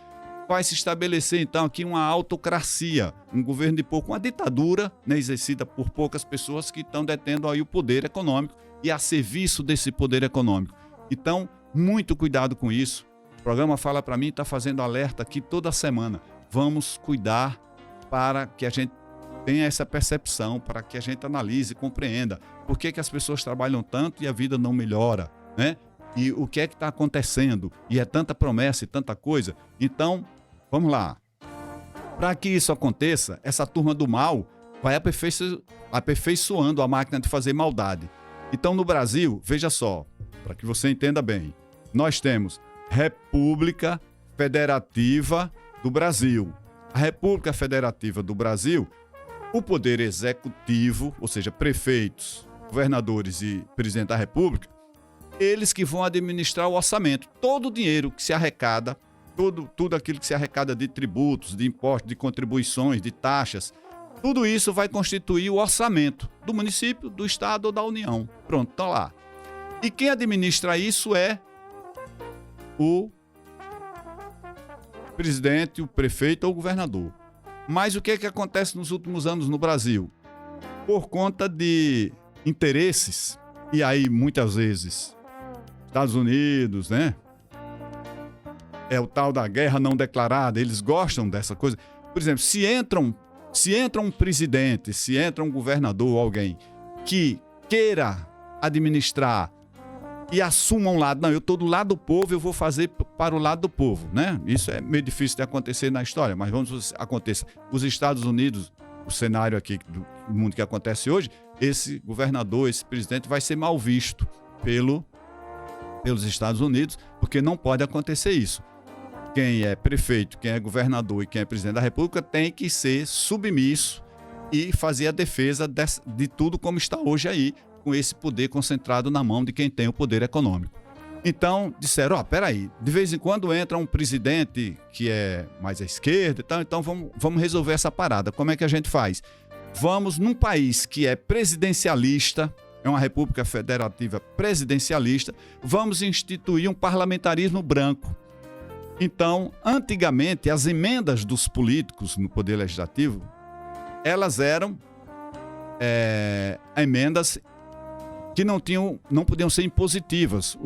vai se estabelecer então aqui uma autocracia, um governo de pouco, uma ditadura, né, exercida por poucas pessoas que estão detendo aí o poder econômico e a serviço desse poder econômico. Então, muito cuidado com isso. O programa Fala Pra Mim está fazendo alerta aqui toda semana. Vamos cuidar para que a gente tenha essa percepção, para que a gente analise e compreenda por que as pessoas trabalham tanto e a vida não melhora, né? E o que é que está acontecendo? E é tanta promessa e tanta coisa. Então, vamos lá. Para que isso aconteça, essa turma do mal vai aperfeiçoando a máquina de fazer maldade. Então, no Brasil, veja só, para que você entenda bem, nós temos República Federativa do Brasil. A República Federativa do Brasil, o poder executivo, ou seja, prefeitos, governadores e presidente da República, eles que vão administrar o orçamento. Todo o dinheiro que se arrecada, tudo aquilo que se arrecada de tributos, de impostos, de contribuições, de taxas, tudo isso vai constituir o orçamento do município, do estado ou da União. Pronto, está lá. E quem administra isso é o presidente, o prefeito ou o governador. Mas o que é que acontece nos últimos anos no Brasil? Por conta de interesses, e aí muitas vezes Estados Unidos, né? É o tal da guerra não declarada, eles gostam dessa coisa. Por exemplo, se entra um presidente, se entra um governador ou alguém que queira administrar e assuma um lado, não, eu estou do lado do povo, eu vou fazer para o lado do povo, né? Isso é meio difícil de acontecer na história, mas vamos aconteça. Os Estados Unidos, o cenário aqui do mundo que acontece hoje, esse governador, esse presidente vai ser mal visto pelos Estados Unidos, porque não pode acontecer isso. Quem é prefeito, quem é governador e quem é presidente da República tem que ser submisso e fazer a defesa de tudo como está hoje aí, com esse poder concentrado na mão de quem tem o poder econômico. Então, disseram, peraí, de vez em quando entra um presidente que é mais à esquerda e tal, então vamos resolver essa parada. Como é que a gente faz? Vamos, num país que é presidencialista, é uma república federativa presidencialista, vamos instituir um parlamentarismo branco. Então, antigamente, as emendas dos políticos no Poder Legislativo, elas eram emendas que não podiam ser impositivas.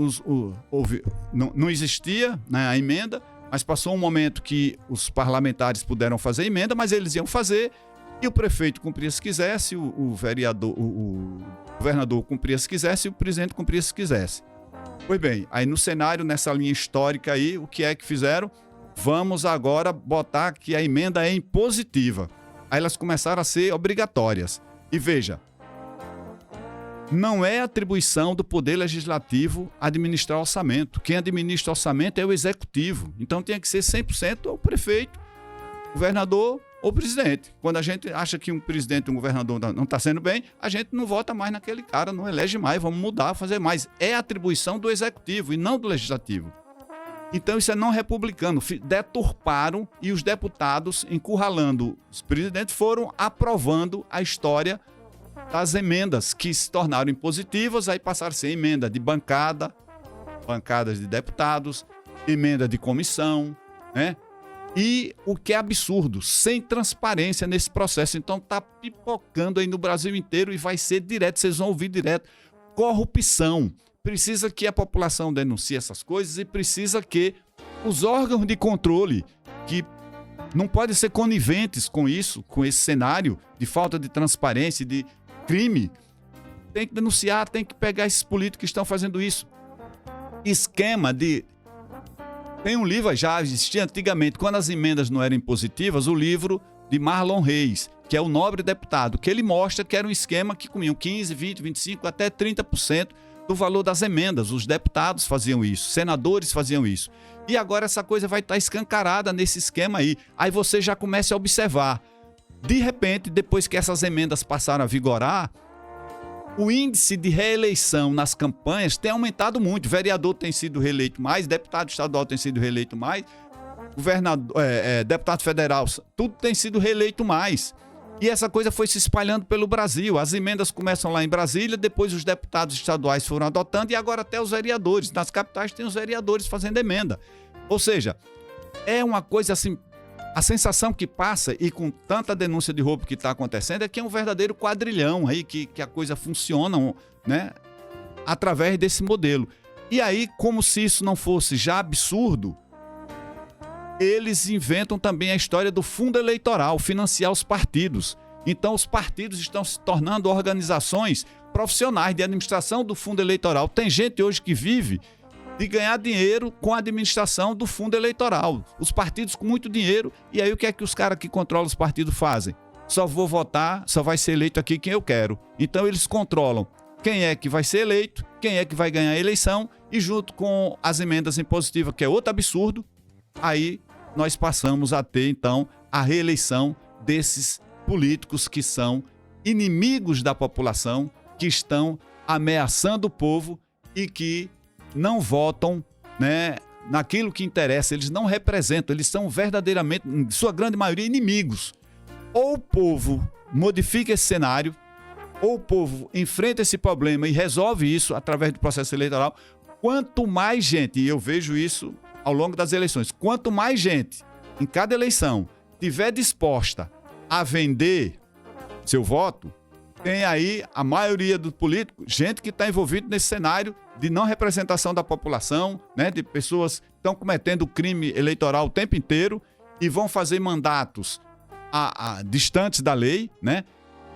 Não existia, né, a emenda, mas passou um momento que os parlamentares puderam fazer emenda, mas eles iam fazer, e o prefeito cumpria se quisesse, o governador cumpria se quisesse, e o presidente cumpria se quisesse. Pois bem, aí no cenário, nessa linha histórica aí, o que é que fizeram? Vamos agora botar que a emenda é impositiva. Aí elas começaram a ser obrigatórias. E veja, não é atribuição do Poder Legislativo administrar orçamento. Quem administra orçamento é o Executivo. Então tem que ser 100% o prefeito, governador ou presidente. Quando a gente acha que um presidente, um governador não está sendo bem, a gente não vota mais naquele cara, não elege mais, vamos mudar, fazer mais. É atribuição do Executivo e não do Legislativo. Então isso é não republicano. Deturparam e os deputados, encurralando os presidentes, foram aprovando a história das emendas que se tornaram impositivas, aí passaram a ser emenda de bancadas de deputados, emenda de comissão, né? E o que é absurdo, sem transparência nesse processo. Então tá pipocando aí no Brasil inteiro e vai ser direto, vocês vão ouvir direto. Corrupção. Precisa que a população denuncie essas coisas e precisa que os órgãos de controle, que não podem ser coniventes com isso, com esse cenário de falta de transparência, de crime, tem que denunciar, tem que pegar esses políticos que estão fazendo isso. Esquema de... Tem um livro, já existia antigamente, quando as emendas não eram impositivas, o livro de Marlon Reis, que é o nobre deputado, que ele mostra que era um esquema que comiam 15, 20, 25, até 30% do valor das emendas. Os deputados faziam isso, senadores faziam isso. E agora essa coisa vai estar escancarada nesse esquema aí. Aí você já começa a observar. De repente, depois que essas emendas passaram a vigorar, o índice de reeleição nas campanhas tem aumentado muito. O vereador tem sido reeleito mais, deputado estadual tem sido reeleito mais, deputado federal, tudo tem sido reeleito mais. E essa coisa foi se espalhando pelo Brasil. As emendas começam lá em Brasília, depois os deputados estaduais foram adotando e agora até os vereadores. Nas capitais tem os vereadores fazendo emenda. Ou seja, é uma coisa assim... A sensação que passa, e com tanta denúncia de roubo que está acontecendo, é que é um verdadeiro quadrilhão aí, que a coisa funciona, né, através desse modelo. E aí, como se isso não fosse já absurdo, eles inventam também a história do fundo eleitoral, financiar os partidos. Então, os partidos estão se tornando organizações profissionais de administração do fundo eleitoral. Tem gente hoje que vive de ganhar dinheiro com a administração do fundo eleitoral. Os partidos com muito dinheiro, e aí o que é que os caras que controlam os partidos fazem? Só vou votar, só vai ser eleito aqui quem eu quero. Então eles controlam quem é que vai ser eleito, quem é que vai ganhar a eleição, e junto com as emendas impositivas, que é outro absurdo, aí nós passamos a ter então a reeleição desses políticos que são inimigos da população, que estão ameaçando o povo e que não votam, né, naquilo que interessa. Eles não representam, eles são verdadeiramente, em sua grande maioria, inimigos. Ou o povo modifica esse cenário, ou o povo enfrenta esse problema e resolve isso através do processo eleitoral. Quanto mais gente, e eu vejo isso ao longo das eleições, quanto mais gente em cada eleição tiver disposta a vender seu voto, tem aí a maioria dos políticos, gente que está envolvida nesse cenário de não representação da população, né, de pessoas que estão cometendo crime eleitoral o tempo inteiro e vão fazer mandatos distantes da lei, né,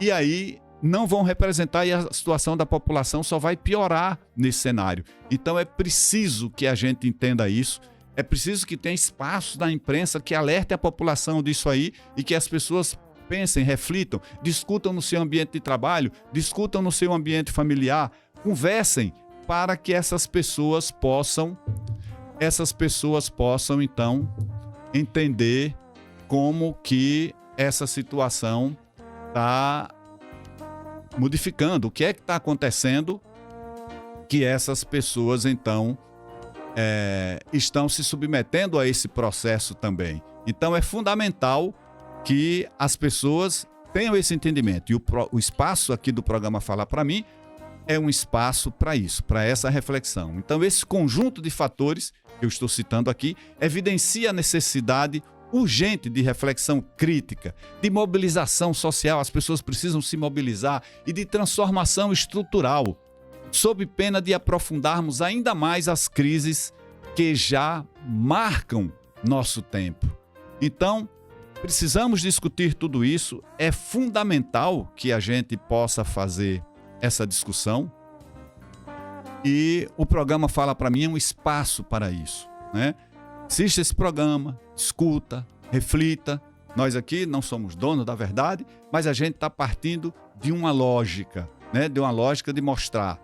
e aí não vão representar, e a situação da população só vai piorar nesse cenário. Então é preciso que a gente entenda isso, é preciso que tenha espaços na imprensa que alerte a população disso aí e que as pessoas pensem, reflitam, discutam no seu ambiente de trabalho, discutam no seu ambiente familiar, conversem para que essas pessoas possam então entender como que essa situação está modificando, o que é que está acontecendo, que essas pessoas então estão se submetendo a esse processo também. Então é fundamental que as pessoas tenham esse entendimento. E o espaço aqui do programa Fala Pra Mim é um espaço para isso, para essa reflexão. Então, esse conjunto de fatores que eu estou citando aqui evidencia a necessidade urgente de reflexão crítica, de mobilização social. As pessoas precisam se mobilizar, e de transformação estrutural, sob pena de aprofundarmos ainda mais as crises que já marcam nosso tempo. Então, precisamos discutir tudo isso. É fundamental que a gente possa fazer essa discussão. E o programa Fala Pra Mim é um espaço para isso, né? Assista esse programa, escuta, reflita. Nós aqui não somos donos da verdade, mas a gente está partindo de uma lógica, né? De uma lógica de mostrar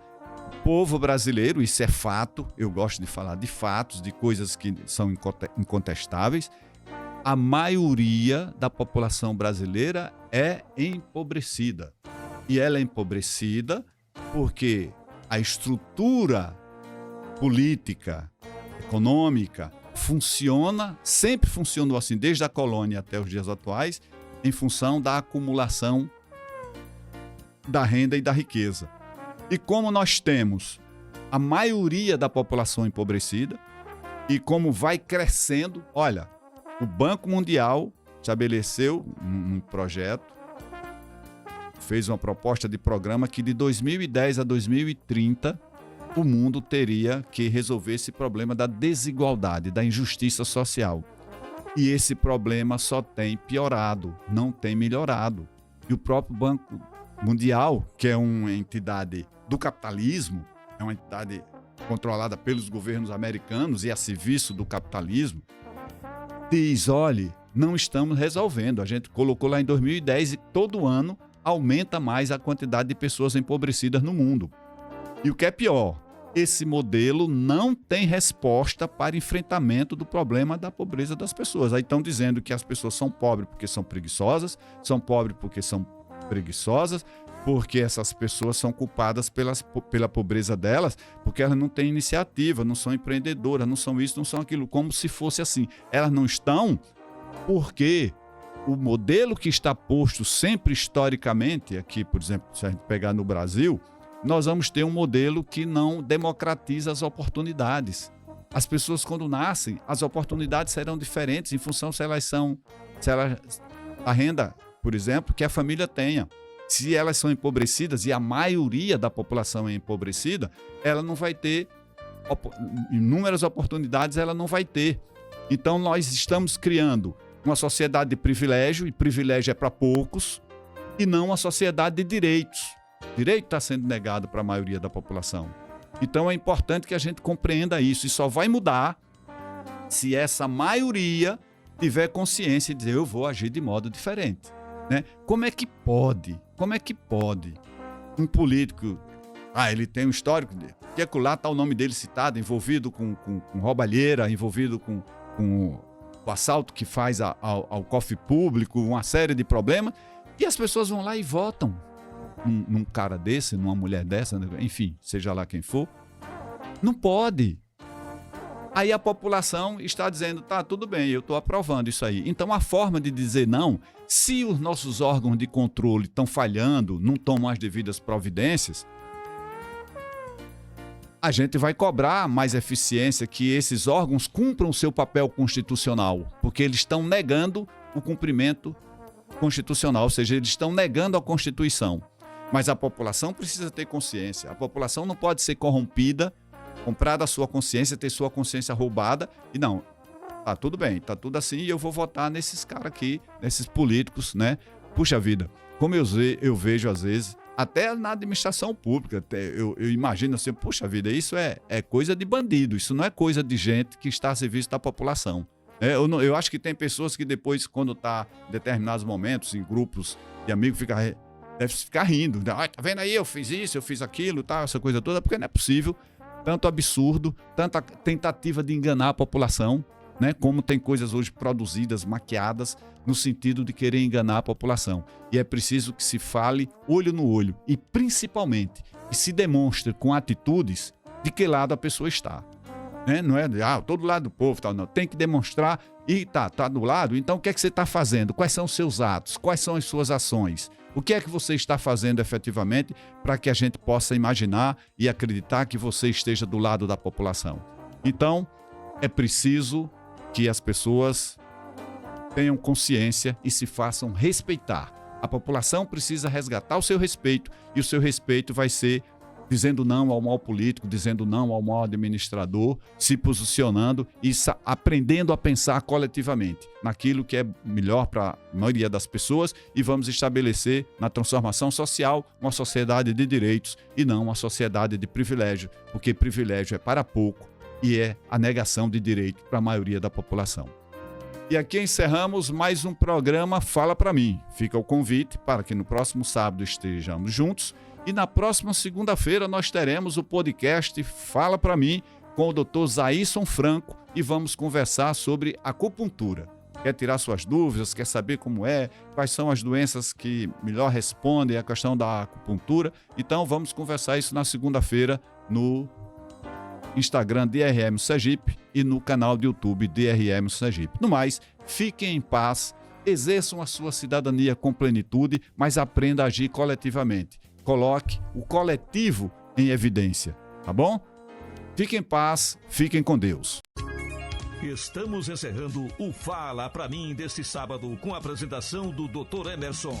o povo brasileiro, isso é fato, eu gosto de falar de fatos, de coisas que são incontestáveis. A maioria da população brasileira é empobrecida. E ela é empobrecida porque a estrutura política, econômica, sempre funcionou assim, desde a colônia até os dias atuais, em função da acumulação da renda e da riqueza. E como nós temos a maioria da população empobrecida, e como vai crescendo, olha, O Banco Mundial estabeleceu um projeto, fez uma proposta de programa que de 2010 a 2030 o mundo teria que resolver esse problema da desigualdade, da injustiça social. E esse problema só tem piorado, não tem melhorado. E o próprio Banco Mundial, que é uma entidade do capitalismo, é uma entidade controlada pelos governos americanos e a serviço do capitalismo, diz, olha, não estamos resolvendo. A gente colocou lá em 2010 e todo ano aumenta mais a quantidade de pessoas empobrecidas no mundo. E o que é pior, esse modelo não tem resposta para enfrentamento do problema da pobreza das pessoas. Aí estão dizendo que as pessoas são pobres porque são preguiçosas, porque essas pessoas são culpadas pela pobreza delas, porque elas não têm iniciativa, não são empreendedoras, não são isso, não são aquilo, como se fosse assim. Elas não estão porque o modelo que está posto sempre historicamente, aqui, por exemplo, se a gente pegar no Brasil, nós vamos ter um modelo que não democratiza as oportunidades. As pessoas, quando nascem, as oportunidades serão diferentes em função a renda, por exemplo, que a família tenha. Se elas são empobrecidas e a maioria da população é empobrecida, ela não vai ter inúmeras oportunidades, ela não vai ter. Então, nós estamos criando uma sociedade de privilégio, e privilégio é para poucos, e não uma sociedade de direitos. Direito está sendo negado para a maioria da população. Então é importante que a gente compreenda isso. E só vai mudar se essa maioria tiver consciência e dizer, eu vou agir de modo diferente. Né? Como é que pode um político, ele tem um histórico, que lá está o nome dele citado, envolvido com roubalheira, envolvido com o assalto que faz ao cofre público, uma série de problemas, e as pessoas vão lá e votam num cara desse, numa mulher dessa, enfim, seja lá quem for. Não pode. Aí a população está dizendo, tá, tudo bem, eu estou aprovando isso aí. Então a forma de dizer não, se os nossos órgãos de controle estão falhando, não tomam as devidas providências, a gente vai cobrar mais eficiência, que esses órgãos cumpram o seu papel constitucional, porque eles estão negando o cumprimento constitucional, ou seja, eles estão negando a Constituição. Mas a população precisa ter consciência. A população não pode ser corrompida, comprar da sua consciência, ter sua consciência roubada. E não, tá tudo bem, tá tudo assim e eu vou votar nesses caras aqui, nesses políticos, né? Puxa vida, como eu vejo às vezes, até na administração pública, eu imagino assim, puxa vida, isso é coisa de bandido, isso não é coisa de gente que está a serviço da população. Eu acho que tem pessoas que depois, quando está em determinados momentos, em grupos de amigos, deve ficar rindo. Tá vendo aí, eu fiz isso, eu fiz aquilo, tá, essa coisa toda, porque não é possível. Tanto absurdo, tanta tentativa de enganar a população, né? Como tem coisas hoje produzidas, maquiadas, no sentido de querer enganar a população. E é preciso que se fale olho no olho e, principalmente, que se demonstre com atitudes de que lado a pessoa está. Né? Não é de, todo lado do povo, tal, não. Tem que demonstrar e tá do lado. Então, o que é que você está fazendo? Quais são os seus atos? Quais são as suas ações? O que é que você está fazendo efetivamente para que a gente possa imaginar e acreditar que você esteja do lado da população? Então, é preciso que as pessoas tenham consciência e se façam respeitar. A população precisa resgatar o seu respeito, e o seu respeito vai ser dizendo não ao mal político, dizendo não ao mal administrador, se posicionando e aprendendo a pensar coletivamente naquilo que é melhor para a maioria das pessoas, e vamos estabelecer na transformação social uma sociedade de direitos e não uma sociedade de privilégio, porque privilégio é para pouco e é a negação de direito para a maioria da população. E aqui encerramos mais um programa Fala Pra Mim. Fica o convite para que no próximo sábado estejamos juntos. E na próxima segunda-feira nós teremos o podcast Fala Pra Mim com o Dr. Zaíson Franco e vamos conversar sobre acupuntura. Quer tirar suas dúvidas, quer saber como é, quais são as doenças que melhor respondem à questão da acupuntura? Então vamos conversar isso na segunda-feira no Instagram DRM Sergipe e no canal do YouTube DRM Sergipe. No mais, fiquem em paz, exerçam a sua cidadania com plenitude, mas aprenda a agir coletivamente. Coloque o coletivo em evidência, tá bom? Fiquem em paz, fiquem com Deus. Estamos encerrando o Fala Pra Mim deste sábado com a apresentação do Dr. Emerson.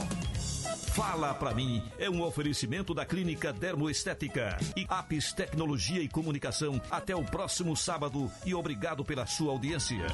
Fala Pra Mim é um oferecimento da Clínica Dermoestética e Apis Tecnologia e Comunicação. Até o próximo sábado e obrigado pela sua audiência.